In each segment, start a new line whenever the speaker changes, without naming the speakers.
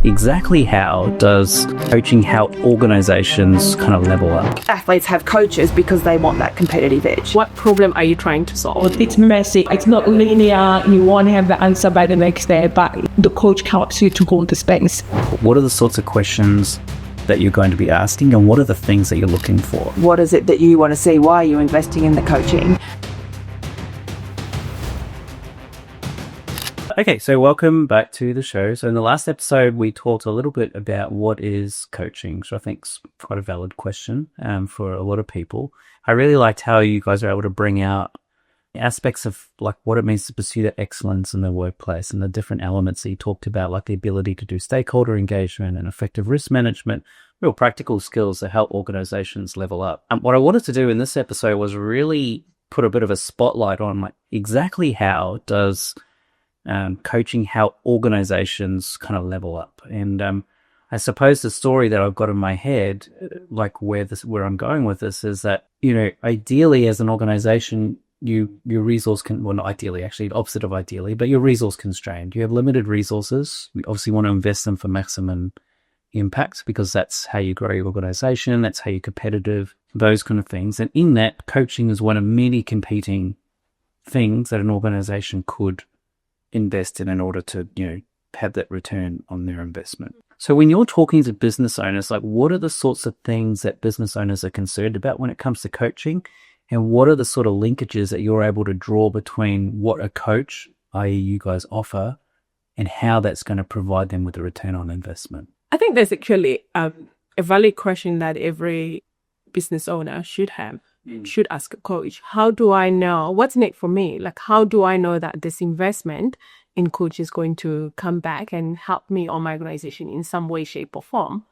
Exactly how does coaching help organizations kind of level up?
Athletes have coaches because they want that competitive edge.
What problem are you trying to solve?
It's messy. It's not linear. You won't have the answer by the next day, but the coach helps you to hold the space.
What are the sorts of questions that you're going to be asking, and what are the things that you're looking for?
What is it that you want to see? Why are you investing in the coaching?
Okay, so welcome back to the show. So in the last episode, we talked a little bit about what is coaching, which I think is quite a valid question for a lot of people. I really liked how you guys are able to bring out aspects of like what it means to pursue that excellence in the workplace and the different elements that you talked about, like the ability to do stakeholder engagement and effective risk management, real practical skills that help organizations level up. And what I wanted to do in this episode was really put a bit of a spotlight on like exactly how does coaching help organizations kind of level up. And I suppose the story that I've got in my head, like where I'm going with this is that, you know, ideally as an organization, your resource not ideally, actually opposite of ideally, but you're resource constrained. You have limited resources. We obviously want to invest them for maximum impact because that's how you grow your organization. That's how you're competitive, those kind of things. And in that, coaching is one of many competing things that an organization could invest in order to, you know, have that return on their investment. So when you're talking to business owners, like what are the sorts of things that business owners are concerned about when it comes to coaching? And what are the sort of linkages that you're able to draw between what a coach, i.e. you guys offer, and how that's going to provide them with a return on investment?
I think there's actually a valid question that every business owner should have. Should ask a coach, how do I know what's in it for me? Like, how do I know that this investment in coach is going to come back and help me or my organization in some way, shape, or form?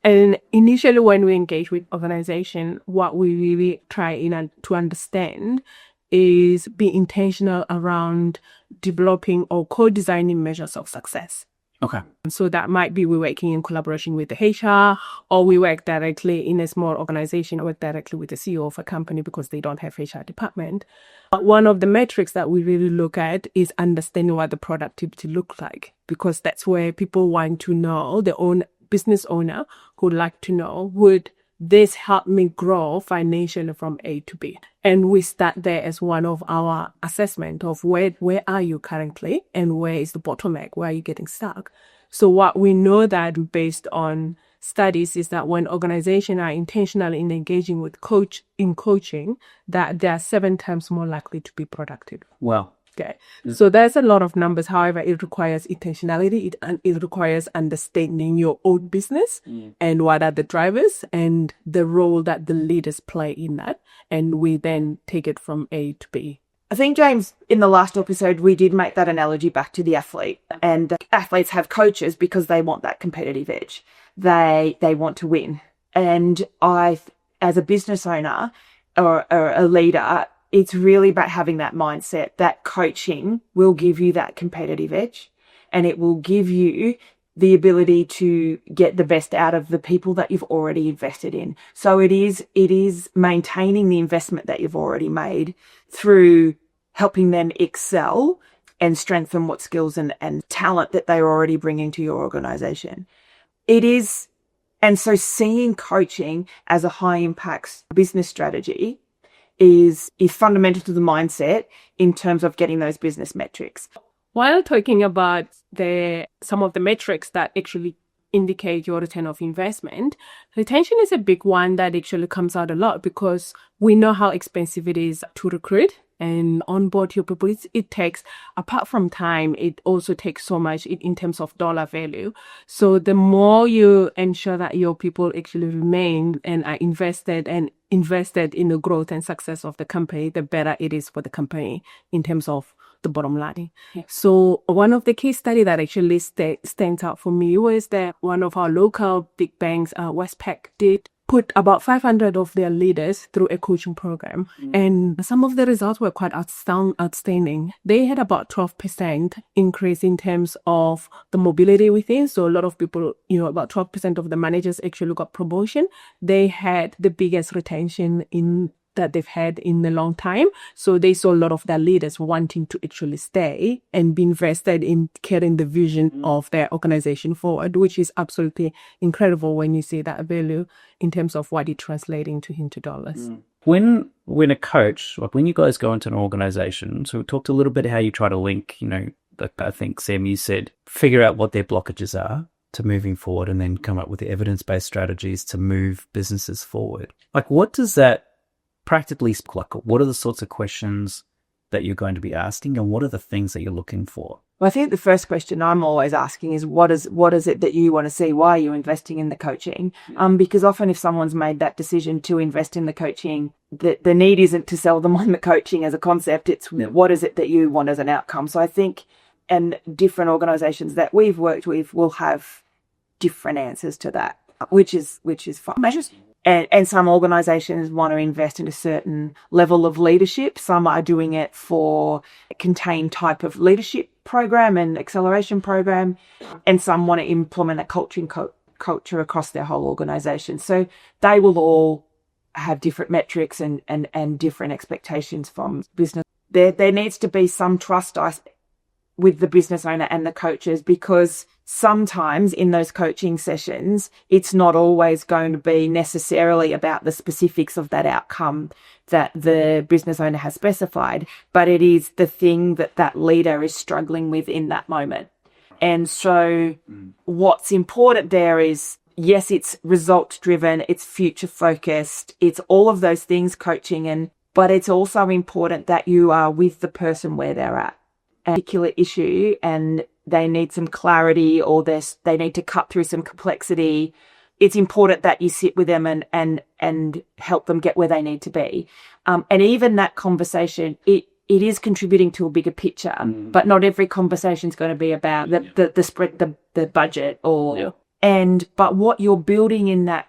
And initially, when we engage with organization, what we really try to understand is be intentional around developing or co-designing measures of success.
Okay.
So that might be we're working in collaboration with the HR, or we work directly in a small organization, or work directly with the CEO of a company because they don't have HR department. But one of the metrics that we really look at is understanding what the productivity looks like, because that's where people want to know, the business owner who would like to know, would this help me grow financially from A to B? And we start there as one of our assessment of where are you currently and where is the bottleneck, where are you getting stuck? So what we know that based on studies is that when organizations are intentionally engaging with coaching, that they are 7 times more likely to be productive.
Wow.
Okay. So there's a lot of numbers. However, it requires intentionality. It requires understanding your own business and what are the drivers and the role that the leaders play in that. And we then take it from A to B.
I think, James, in the last episode, we did make that analogy back to the athlete. And athletes have coaches because they want that competitive edge. They want to win. And I, as a business owner or a leader, it's really about having that mindset that coaching will give you that competitive edge and it will give you the ability to get the best out of the people that you've already invested in. So it is maintaining the investment that you've already made through helping them excel and strengthen what skills and talent that they're already bringing to your organization. And so seeing coaching as a high impact business strategy is fundamental to the mindset in terms of getting those business metrics.
While talking about some of the metrics that actually indicate your return of investment, retention is a big one that actually comes out a lot because we know how expensive it is to recruit and onboard your people. It takes, apart from time, it also takes so much in terms of dollar value. So the more you ensure that your people actually remain and are invested in the growth and success of the company, the better it is for the company in terms of the bottom line. Yeah. So one of the case study that actually stands out for me was that one of our local big banks, Westpac, did put about 500 of their leaders through a coaching program. And some of the results were quite outstanding. They had about 12% increase in terms of the mobility within. So a lot of people, about 12% of the managers actually got promotion. They had the biggest retention in that they've had in a long time. So they saw a lot of their leaders wanting to actually stay and be invested in carrying the vision of their organization forward, which is absolutely incredible when you see that value in terms of what it translates into dollars.
When a coach, like when you guys go into an organization, so we talked a little bit how you try to link, I think, Sam, you said, figure out what their blockages are to moving forward and then come up with the evidence-based strategies to move businesses forward. Like, what does that practically look like? What are the sorts of questions that you're going to be asking, and what are the things that you're looking for?
Well, I think the first question I'm always asking is what is it that you want to see? Why are you investing in the coaching? Because often if someone's made that decision to invest in the coaching, the need isn't to sell them on the coaching as a concept. It's what is it that you want as an outcome? So I think, and different organizations that we've worked with will have different answers to that, which is fine. And some organizations want to invest in a certain level of leadership. Some are doing it for a contained type of leadership program and acceleration program. And some want to implement a culture across their whole organization. So they will all have different metrics and different expectations from business. There needs to be some trust with the business owner and the coaches, because sometimes in those coaching sessions, it's not always going to be necessarily about the specifics of that outcome that the business owner has specified, but it is the thing that leader is struggling with in that moment. And so what's important there is, yes, it's results driven, it's future focused, it's all of those things, coaching, but it's also important that you are with the person where they're at. A particular issue and they need some clarity, or they need to cut through some complexity. It's important that you sit with them and help them get where they need to be. And even that conversation, it is contributing to a bigger picture, but not every conversation is going to be about the spread, the budget, but what you're building in that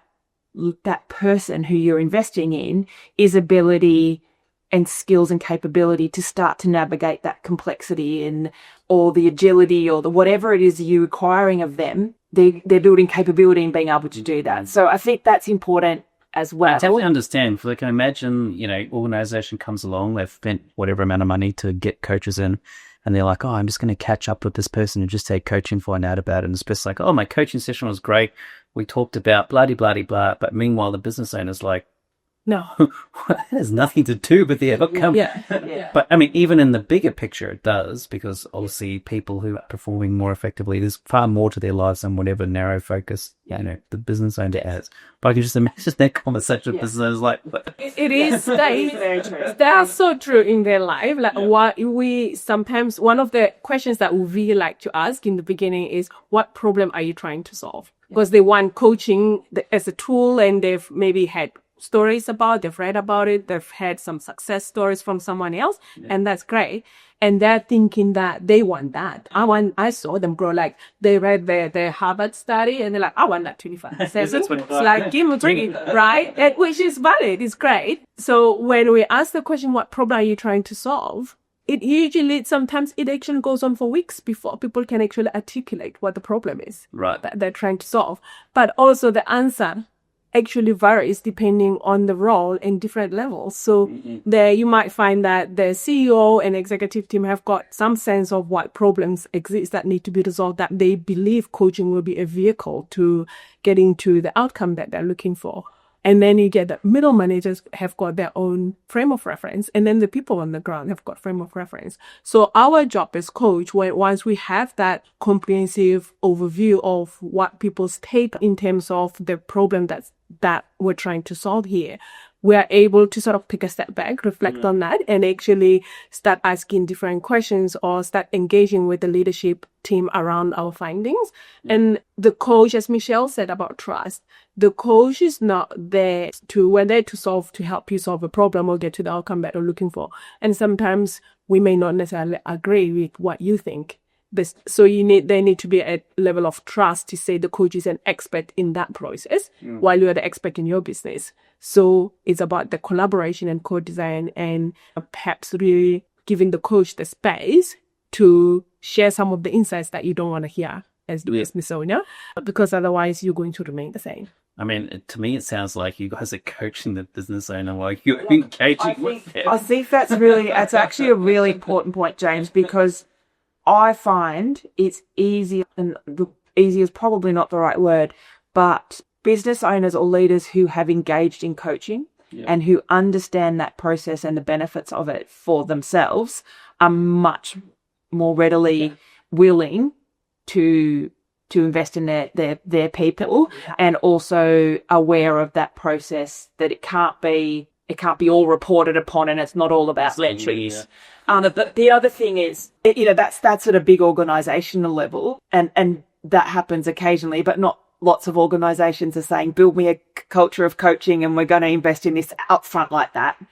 person who you're investing in is ability and skills and capability to start to navigate that complexity or the agility or the whatever it is you're requiring of them. They're building capability and being able to do that. So I think that's important as well.
I totally understand. Like, I imagine, organization comes along, they've spent whatever amount of money to get coaches in, and they're like, oh, I'm just going to catch up with this person and just take coaching, find out about it. And it's just like, oh, my coaching session was great. We talked about blah, blah, blah, blah. But meanwhile, the business owner's like,
no,
that has nothing to do with the outcome.
Yeah.
But I mean, even in the bigger picture, it does, because obviously people who are performing more effectively, there's far more to their lives than whatever narrow focus, the business owner has. But I can just imagine that conversation with business owners like, what?
It is, they are so true in their life. Like, what we sometimes, one of the questions that we really like to ask in the beginning is, what problem are you trying to solve? Because they want coaching as a tool, and they've maybe had stories about, they've read about it, they've had some success stories from someone else, and that's great. And they're thinking that they want that. I saw them grow, like they read their Harvard study and they're like, I want that 25%. It's like, give me 20, right? Which is valid, it's great. So when we ask the question, what problem are you trying to solve? Sometimes it actually goes on for weeks before people can actually articulate what the problem is that they're trying to solve. But also the answer actually varies depending on the role and different levels. So there you might find that the CEO and executive team have got some sense of what problems exist that need to be resolved, that they believe coaching will be a vehicle to getting to the outcome that they're looking for. And then you get the middle managers have got their own frame of reference, and then the people on the ground have got frame of reference. So our job as coach, once we have that comprehensive overview of what people's take in terms of the problem that we're trying to solve here, we are able to sort of take a step back, reflect on that, and actually start asking different questions or start engaging with the leadership team around our findings. And the coach, as Michelle said about trust, the coach is not there we're there to help you solve a problem or get to the outcome that you're looking for. And sometimes we may not necessarily agree with what you think. So there need to be a level of trust to say the coach is an expert in that process while you are the expert in your business. So it's about the collaboration and co-design, and perhaps really giving the coach the space to share some of the insights that you don't want to hear as business owner, because otherwise you're going to remain the same.
I mean, to me, it sounds like you guys are coaching the business owner while you're engaging with them.
I think that's actually a really important point, James, because I find it's easier, and easy is probably not the right word, but business owners or leaders who have engaged in coaching and who understand that process and the benefits of it for themselves are much more readily willing to invest in their people, and also aware of that process, that it can't be all reported upon and it's not all about metrics. But the other thing is, that's at a big organizational level, and that happens occasionally, but not lots of organizations are saying, build me a culture of coaching and we're going to invest in this upfront like that.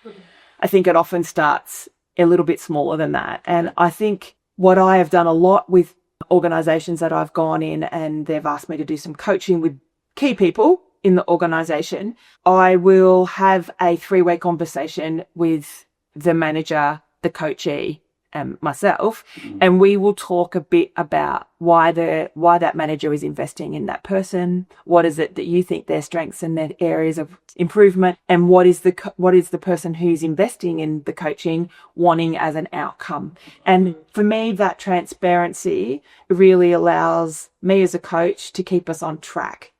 I think it often starts a little bit smaller than that. And I think what I have done a lot with organizations that I've gone in and they've asked me to do some coaching with key people in the organization, I will have a 3-way conversation with the manager, the coachee, and myself, and we will talk a bit about why that manager is investing in that person. What is it that you think their strengths and their areas of improvement, and what is the person who's investing in the coaching wanting as an outcome? And for me, that transparency really allows me as a coach to keep us on track.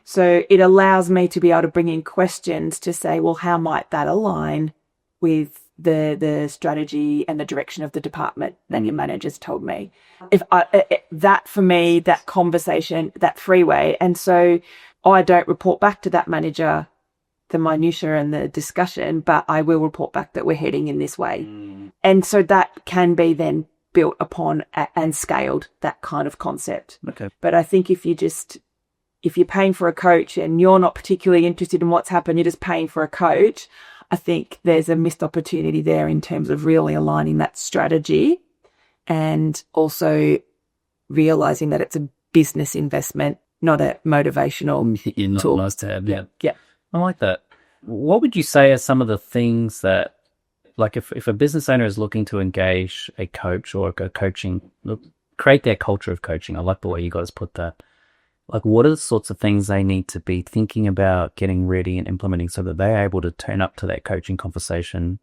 So it allows me to be able to bring in questions to say, well, how might that align with the strategy and the direction of the department that your manager's told me? That for me, that conversation, that 3-way. And so I don't report back to that manager the minutiae and the discussion, but I will report back that we're heading in this way. And so that can be then built upon and scaled, that kind of concept.
Okay.
But I think if you're paying for a coach and you're not particularly interested in what's happened, you're just paying for a coach, I think there's a missed opportunity there in terms of really aligning that strategy and also realizing that it's a business investment, not a motivational
Not
tool.
nice to have.
Yeah.
I like that. What would you say are some of the things that, like, if a business owner is looking to engage a coach or a coaching, create their culture of coaching? I like the way you guys put that. Like, what are the sorts of things they need to be thinking about, getting ready and implementing so that they're able to turn up to that coaching conversation?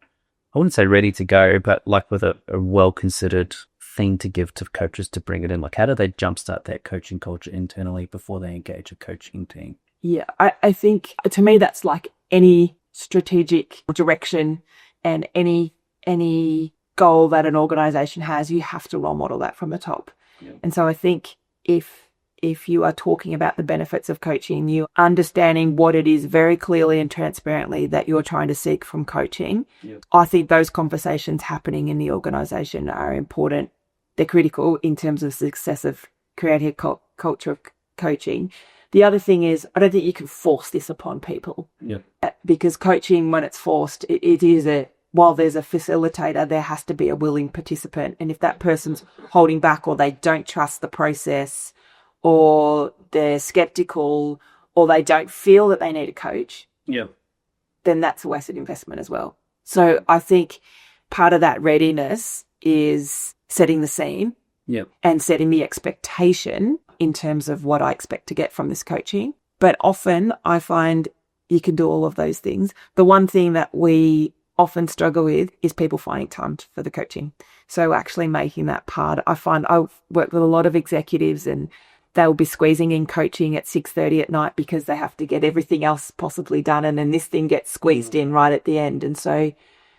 I wouldn't say ready to go, but like with a well-considered thing to give to coaches to bring it in. Like, how do they jumpstart that coaching culture internally before they engage a coaching team?
Yeah, I think to me that's like any strategic direction and any goal that an organization has, you have to role model that from the top. Yeah. And so I think if you are talking about the benefits of coaching, you understanding what it is very clearly and transparently that you're trying to seek from coaching, I think those conversations happening in the organization are important. They're critical in terms of success of creating a culture of coaching. The other thing is, I don't think you can force this upon people. Yeah. Because coaching, when it's forced, it is while there's a facilitator, there has to be a willing participant. And if that person's holding back, or they don't trust the process, or they're skeptical, or they don't feel that they need a coach, then that's a wasted investment as well. So I think part of that readiness is setting the scene and setting the expectation in terms of what I expect to get from this coaching. But often I find you can do all of those things. The one thing that we often struggle with is people finding time for the coaching. So actually making that part, I find I work with a lot of executives and they'll be squeezing in coaching at 6:30 at night because they have to get everything else possibly done. And then this thing gets squeezed in right at the end. And so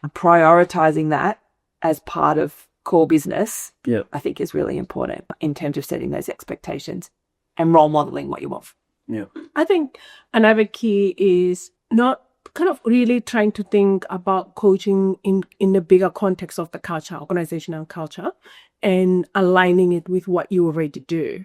prioritizing that as part of core business, I think is really important in terms of setting those expectations and role modeling what you want.
Yeah.
I think another key is not kind of really trying to think about coaching in the bigger context of the culture, organizational culture, and aligning it with what you already do.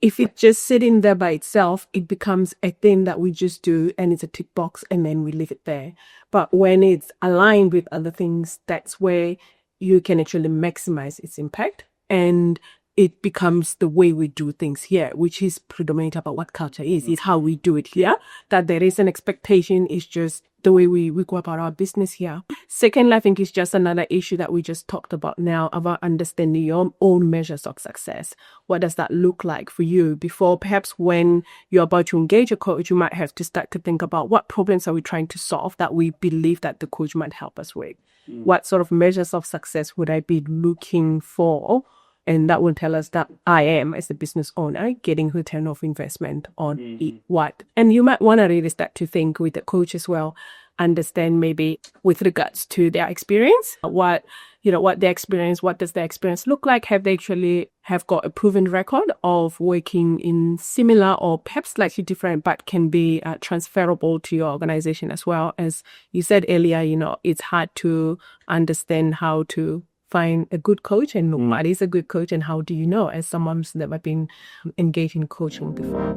If it's just sitting there by itself, it becomes a thing that we just do and it's a tick box and then we leave it there. But when it's aligned with other things, that's where you can actually maximize its impact. And it becomes the way we do things here, which is predominant about what culture is how we do it here. That there is an expectation, is just the way we go about our business here. Second, I think is just another issue that we just talked about now about understanding your own measures of success. What does that look like for you? Before, perhaps when you're about to engage a coach, you might have to start to think about what problems are we trying to solve that we believe that the coach might help us with. What sort of measures of success would I be looking for? And that will tell us that I am, as a business owner, getting return of investment on what. And you might want to really start to think with the coach as well, understand maybe with regards to their experience, what their experience, what does their experience look like? Have they actually have got a proven record of working in similar or perhaps slightly different, but can be transferable to your organization as well? As you said earlier, it's hard to understand how to find a good coach and what is a good coach, and how do you know as someone who's never been engaged in coaching before.